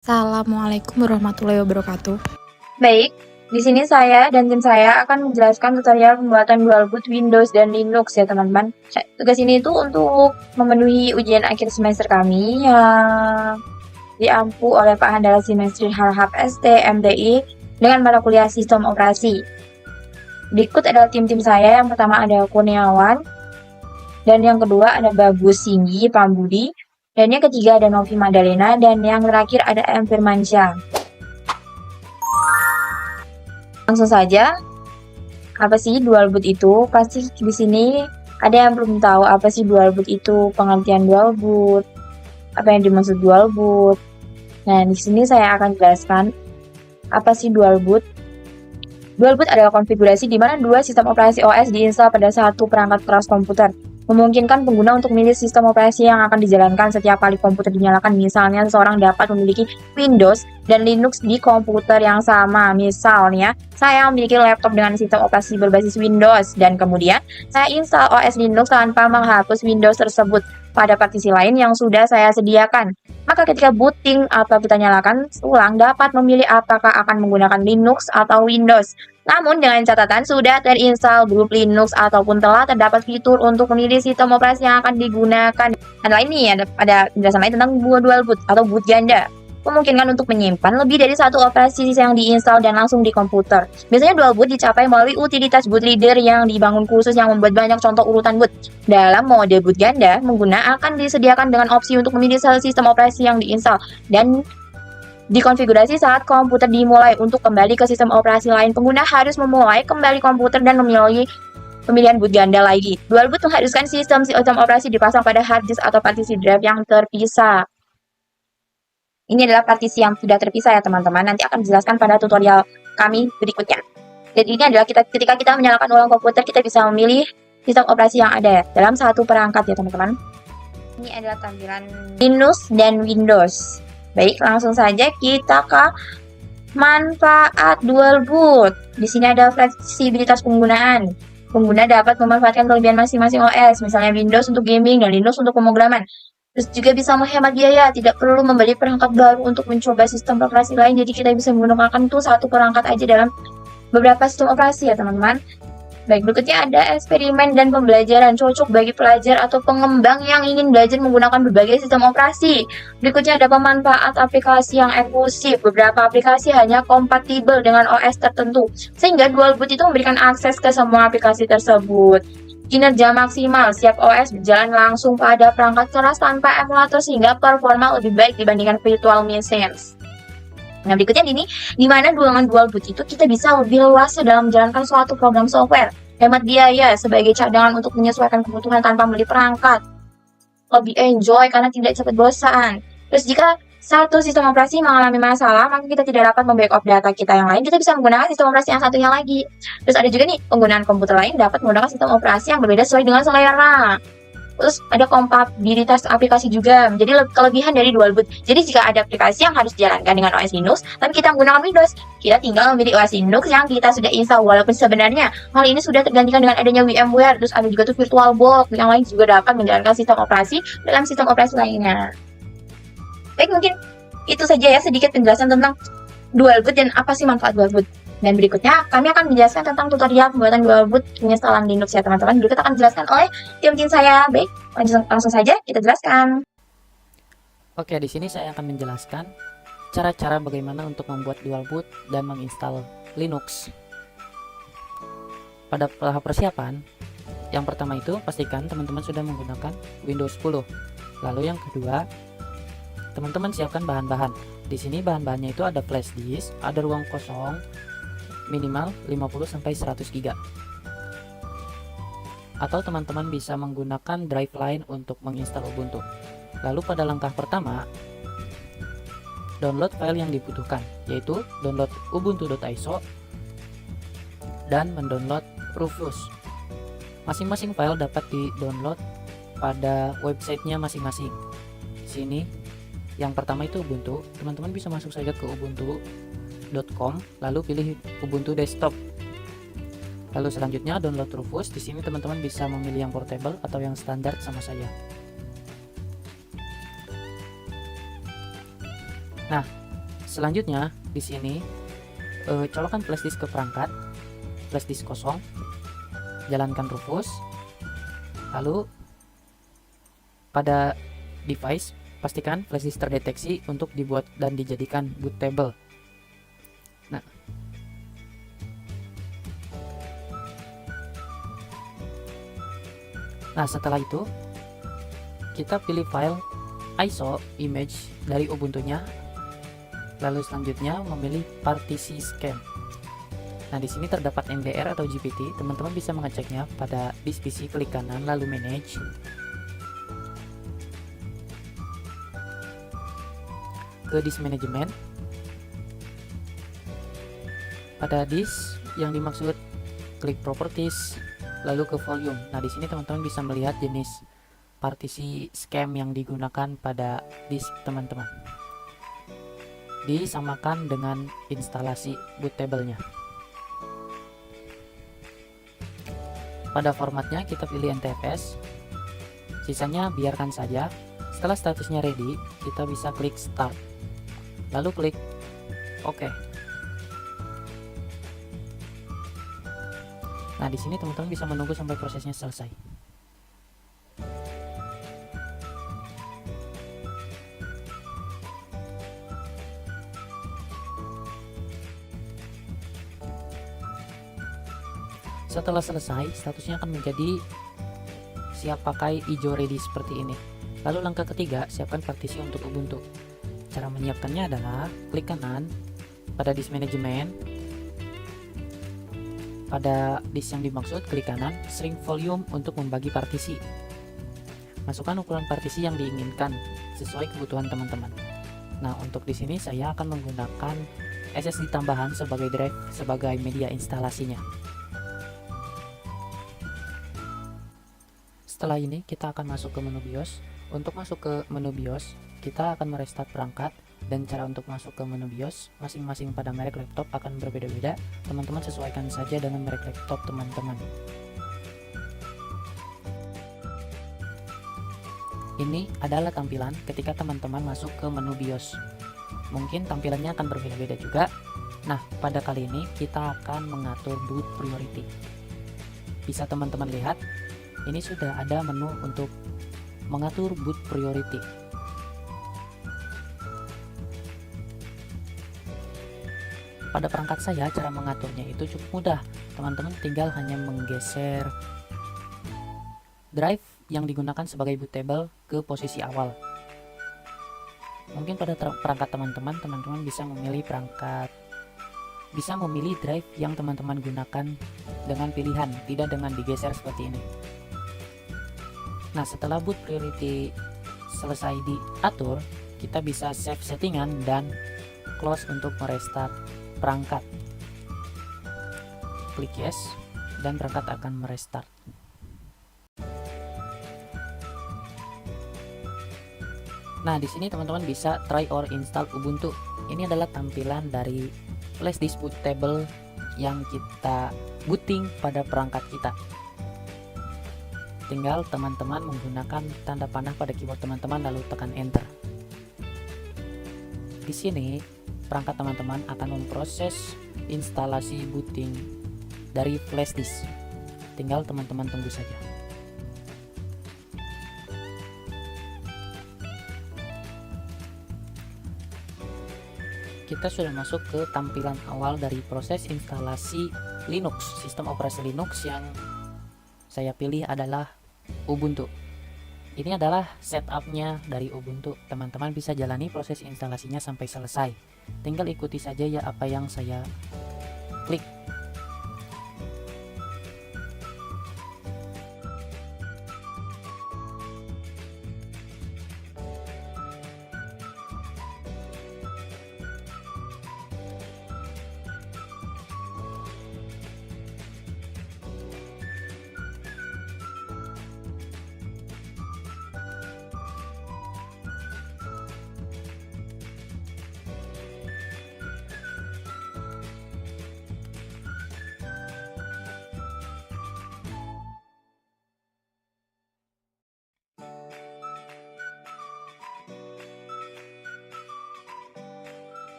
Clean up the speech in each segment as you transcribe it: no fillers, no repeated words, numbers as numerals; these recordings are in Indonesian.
Assalamualaikum warahmatullahi wabarakatuh. Baik, di sini saya dan tim saya akan menjelaskan tutorial pembuatan dual boot Windows dan Linux ya teman-teman. Tugas ini itu untuk memenuhi ujian akhir semester kami yang diampu oleh Pak Handala Simestri Harhab ST MTI dengan mata kuliah sistem operasi. Berikut adalah tim-tim saya. Yang pertama ada Kurniawan, dan yang kedua ada Bagus Singgi Pambudi, dan yang ketiga ada Novi Madalena, dan yang terakhir ada M Firmansyah. Langsung saja, apa sih dual boot itu? Pasti di sini ada yang belum tahu apa sih dual boot itu, pengertian dual boot, apa yang dimaksud dual boot. Nah, di sini saya akan jelaskan apa sih dual boot. Dual boot adalah konfigurasi di mana dua sistem operasi OS diinstal pada satu perangkat keras komputer, memungkinkan pengguna untuk memilih sistem operasi yang akan dijalankan setiap kali komputer dinyalakan. Misalnya, seseorang dapat memiliki Windows dan Linux di komputer yang sama. Misalnya, saya memiliki laptop dengan sistem operasi berbasis Windows, dan kemudian saya install OS Linux tanpa menghapus Windows tersebut pada partisi lain yang sudah saya sediakan. Maka ketika booting atau kita nyalakan ulang, dapat memilih apakah akan menggunakan Linux atau Windows. Namun dengan catatan sudah terinstall grup Linux ataupun telah terdapat fitur untuk memilih sistem operasi yang akan digunakan. Ada ini ada penjelasan lain tentang dual boot atau boot ganda. Memungkinkan untuk menyimpan lebih dari satu operasi yang diinstal dan langsung di komputer. Biasanya dual boot dicapai melalui utilitas bootloader yang dibangun khusus yang membuat banyak contoh urutan boot. Dalam mode boot ganda, pengguna akan disediakan dengan opsi untuk memilih sistem operasi yang diinstal dan dikonfigurasi saat komputer dimulai. Untuk kembali ke sistem operasi lain, pengguna harus memulai kembali komputer dan memilih pemilihan boot ganda lagi. Dual boot mengharuskan sistem operasi dipasang pada hard disk atau partisi drive yang terpisah. Ini adalah partisi yang sudah terpisah ya teman-teman. Nanti akan dijelaskan pada tutorial kami berikutnya. Dan ini adalah ketika kita menyalakan ulang komputer, kita bisa memilih sistem operasi yang ada dalam satu perangkat ya teman-teman. Ini adalah tampilan Linux dan Windows. Baik, langsung saja kita ke manfaat dual boot. Di sini ada fleksibilitas penggunaan. Pengguna dapat memanfaatkan kelebihan masing-masing OS, misalnya Windows untuk gaming dan Linux untuk pemrograman. Terus juga bisa menghemat biaya, tidak perlu membeli perangkat baru untuk mencoba sistem operasi lain. Jadi kita bisa menggunakan tuh satu perangkat aja dalam beberapa sistem operasi ya teman-teman. Baik, berikutnya ada eksperimen dan pembelajaran, cocok bagi pelajar atau pengembang yang ingin belajar menggunakan berbagai sistem operasi. Berikutnya ada pemanfaat aplikasi yang eksklusif. Beberapa aplikasi hanya kompatibel dengan OS tertentu, sehingga dual boot itu memberikan akses ke semua aplikasi tersebut. Kinerja maksimal, setiap OS berjalan langsung pada perangkat keras tanpa emulator sehingga performa lebih baik dibandingkan virtual machines. Nah, berikutnya ini, di mana dengan dual boot itu kita bisa lebih leluasa dalam menjalankan suatu program software, hemat biaya sebagai cadangan untuk menyesuaikan kebutuhan tanpa membeli perangkat, lebih enjoy karena tidak cepat bosan. Terus jika satu sistem operasi mengalami masalah, maka kita tidak dapat membackup data kita yang lain, kita bisa menggunakan sistem operasi yang satunya lagi. Terus ada juga nih, penggunaan komputer lain dapat menggunakan sistem operasi yang berbeda sesuai dengan selera. Terus ada kompatibilitas aplikasi juga, menjadi kelebihan dari dual boot. Jadi jika ada aplikasi yang harus dijalankan dengan OS Linux, tapi kita menggunakan Windows, kita tinggal memilih OS Linux yang kita sudah install. Walaupun sebenarnya hal ini sudah tergantikan dengan adanya VMware, terus ada juga tuh VirtualBox, yang lain juga dapat menjalankan sistem operasi dalam sistem operasi lainnya. Baik, mungkin itu saja ya sedikit penjelasan tentang dual boot dan apa sih manfaat dual boot. Dan berikutnya kami akan menjelaskan tentang tutorial pembuatan dual boot penginstalan Linux ya teman-teman. Berikut akan dijelaskan oleh tim saya. Baik, langsung saja kita jelaskan. Oke, di sini saya akan menjelaskan cara-cara bagaimana untuk membuat dual boot dan menginstal Linux. Pada tahap persiapan, yang pertama itu pastikan teman-teman sudah menggunakan Windows 10. Lalu yang kedua, teman-teman siapkan bahan-bahan. Di sini bahan-bahannya itu ada flash disk, ada ruang kosong minimal 50-100 GB. Atau teman-teman bisa menggunakan drive lain untuk menginstal Ubuntu. Lalu pada langkah pertama, download file yang dibutuhkan, yaitu download ubuntu.iso dan mendownload Rufus. Masing-masing file dapat di-download pada websitenya masing-masing. Sini yang pertama itu Ubuntu, teman-teman bisa masuk saja ke ubuntu.com, lalu pilih Ubuntu desktop. Lalu selanjutnya download Rufus. Di sini teman-teman bisa memilih yang portable atau yang standar sama saya. Nah, selanjutnya di sini colokkan flashdisk ke perangkat, flashdisk kosong, jalankan Rufus, lalu pada device pastikan flashdisk terdeteksi untuk dibuat dan dijadikan bootable. Nah, setelah itu kita pilih file ISO image dari Ubuntu-nya, lalu selanjutnya memilih partisi scan. Nah, di sini terdapat NDR atau GPT. Teman-teman bisa mengeceknya pada disk PC, klik kanan lalu manage. Ke disk manajemen. Pada disk yang dimaksud klik properties lalu ke volume. Nah, di sini teman-teman bisa melihat jenis partisi scam yang digunakan pada disk teman-teman. Disamakan dengan instalasi bootable-nya. Pada formatnya kita pilih NTFS. Sisanya biarkan saja. Setelah statusnya ready, kita bisa klik start. Lalu klik OK. Nah, di sini teman-teman bisa menunggu sampai prosesnya selesai. Setelah selesai, statusnya akan menjadi siap pakai hijau ready seperti ini. Lalu langkah ketiga, siapkan partisi untuk Ubuntu. Cara menyiapkannya adalah klik kanan pada disk manajemen. Pada disk yang dimaksud, klik kanan, shrink volume untuk membagi partisi. Masukkan ukuran partisi yang diinginkan sesuai kebutuhan teman-teman. Nah, untuk di sini saya akan menggunakan SSD tambahan sebagai drive sebagai media instalasinya. Setelah ini kita akan masuk ke menu BIOS. Untuk masuk ke menu BIOS, kita akan merestart perangkat. Dan cara untuk masuk ke menu BIOS masing-masing pada merek laptop akan berbeda-beda. Teman-teman sesuaikan saja dengan merek laptop teman-teman. Ini adalah tampilan ketika teman-teman masuk ke menu BIOS. Mungkin tampilannya akan berbeda-beda juga. Nah, pada kali ini kita akan mengatur boot priority. Bisa teman-teman lihat, ini sudah ada menu untuk mengatur boot priority. Pada perangkat saya, cara mengaturnya itu cukup mudah. Teman-teman tinggal hanya menggeser drive yang digunakan sebagai bootable ke posisi awal. Mungkin pada perangkat teman-teman bisa memilih drive yang teman-teman gunakan dengan pilihan, tidak dengan digeser seperti ini. Nah, setelah boot priority selesai diatur, kita bisa save settingan dan close untuk merestart perangkat. Klik yes dan perangkat akan merestart. Nah, di sini teman-teman bisa try or install Ubuntu. Ini adalah tampilan dari flashdisk bootable yang kita booting pada perangkat kita. Tinggal teman-teman menggunakan tanda panah pada keyboard teman-teman lalu tekan enter. Di sini perangkat teman-teman akan memproses instalasi booting dari flashdisk. Tinggal teman-teman tunggu saja. Kita sudah masuk ke tampilan awal dari proses instalasi Linux. Sistem operasi Linux yang saya pilih adalah Ubuntu. Ini adalah setupnya dari Ubuntu. Teman-teman bisa jalani proses instalasinya sampai selesai. Tinggal ikuti saja ya apa yang saya klik.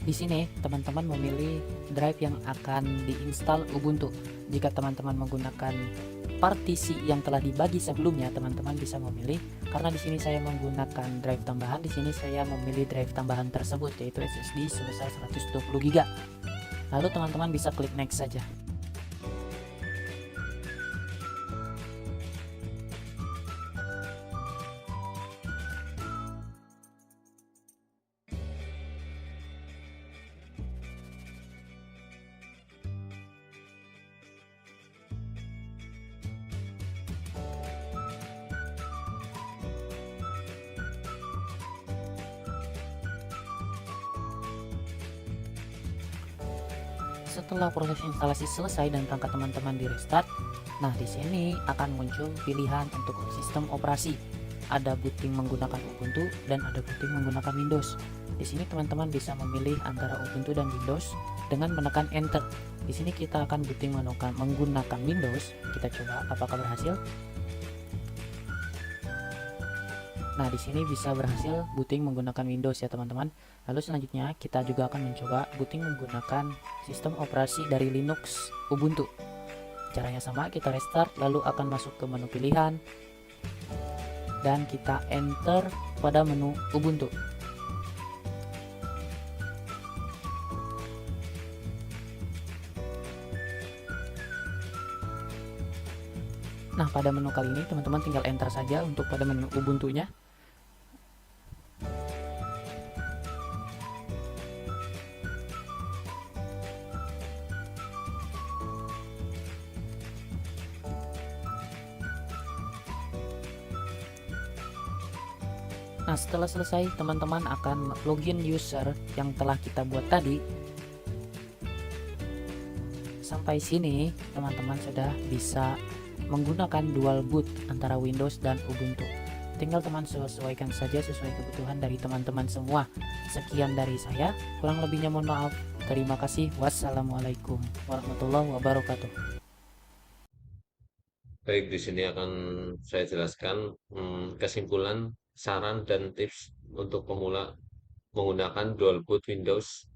Di sini teman-teman memilih drive yang akan diinstal Ubuntu. Jika teman-teman menggunakan partisi yang telah dibagi sebelumnya, teman-teman bisa memilih. Karena di sini saya menggunakan drive tambahan, di sini saya memilih drive tambahan tersebut yaitu SSD sebesar 120 GB. Lalu teman-teman bisa klik next saja. Setelah proses instalasi selesai dan perangkat teman-teman di restart, nah di sini akan muncul pilihan untuk sistem operasi. Ada booting menggunakan Ubuntu dan ada booting menggunakan Windows. Di sini teman-teman bisa memilih antara Ubuntu dan Windows dengan menekan Enter. Di sini kita akan booting menggunakan Windows. Kita coba apakah berhasil. Nah, di sini bisa berhasil booting menggunakan Windows ya teman-teman. Lalu selanjutnya kita juga akan mencoba booting menggunakan sistem operasi dari Linux Ubuntu. Caranya sama, kita restart lalu akan masuk ke menu pilihan dan kita enter pada menu Ubuntu. Nah, pada menu kali ini teman-teman tinggal enter saja untuk pada menu Ubuntu-nya. Nah, setelah selesai, teman-teman akan login user yang telah kita buat tadi. Sampai sini, teman-teman sudah bisa menggunakan dual boot antara Windows dan Ubuntu. Tinggal teman sesuaikan saja sesuai kebutuhan dari teman-teman semua. Sekian dari saya, kurang lebihnya mohon maaf. Terima kasih. Wassalamualaikum warahmatullahi wabarakatuh. Baik, di sini akan saya jelaskan kesimpulan, saran, dan tips untuk pemula menggunakan dual boot Windows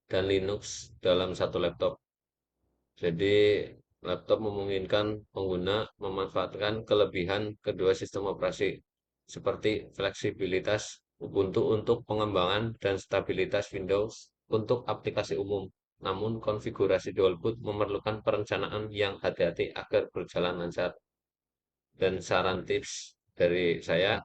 dan Linux dalam satu laptop. Jadi, laptop memungkinkan pengguna memanfaatkan kelebihan kedua sistem operasi, seperti fleksibilitas Ubuntu untuk pengembangan dan stabilitas Windows untuk aplikasi umum. Namun, konfigurasi dual boot memerlukan perencanaan yang hati-hati agar berjalan lancar. Dan saran tips dari saya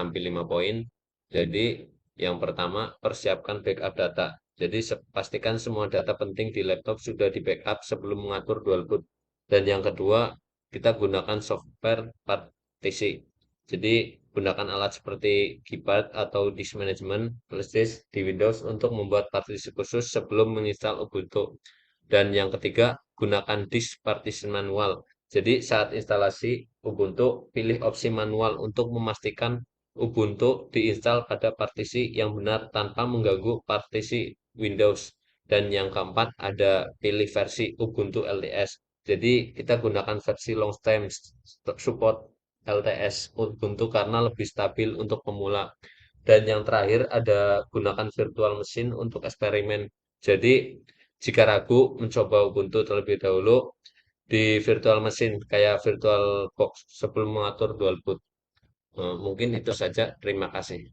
ambil 5 poin. Jadi, yang pertama, persiapkan backup data. Jadi, pastikan semua data penting di laptop sudah di backup sebelum mengatur dual boot. Dan yang kedua, kita gunakan software partisi. Jadi, gunakan alat seperti keypad atau disk management flash disk di Windows untuk membuat partisi khusus sebelum menginstal Ubuntu. Dan yang ketiga, gunakan disk partition manual. Jadi saat instalasi Ubuntu, pilih opsi manual untuk memastikan Ubuntu diinstal pada partisi yang benar tanpa mengganggu partisi Windows. Dan yang keempat, ada pilih versi Ubuntu LTS. Jadi kita gunakan versi long time support LTS Ubuntu karena lebih stabil untuk pemula. Dan yang terakhir ada gunakan virtual machine untuk eksperimen. Jadi jika ragu, mencoba Ubuntu terlebih dahulu di virtual machine kayak virtual box sebelum mengatur dual boot. Mungkin itu saja. Terima kasih.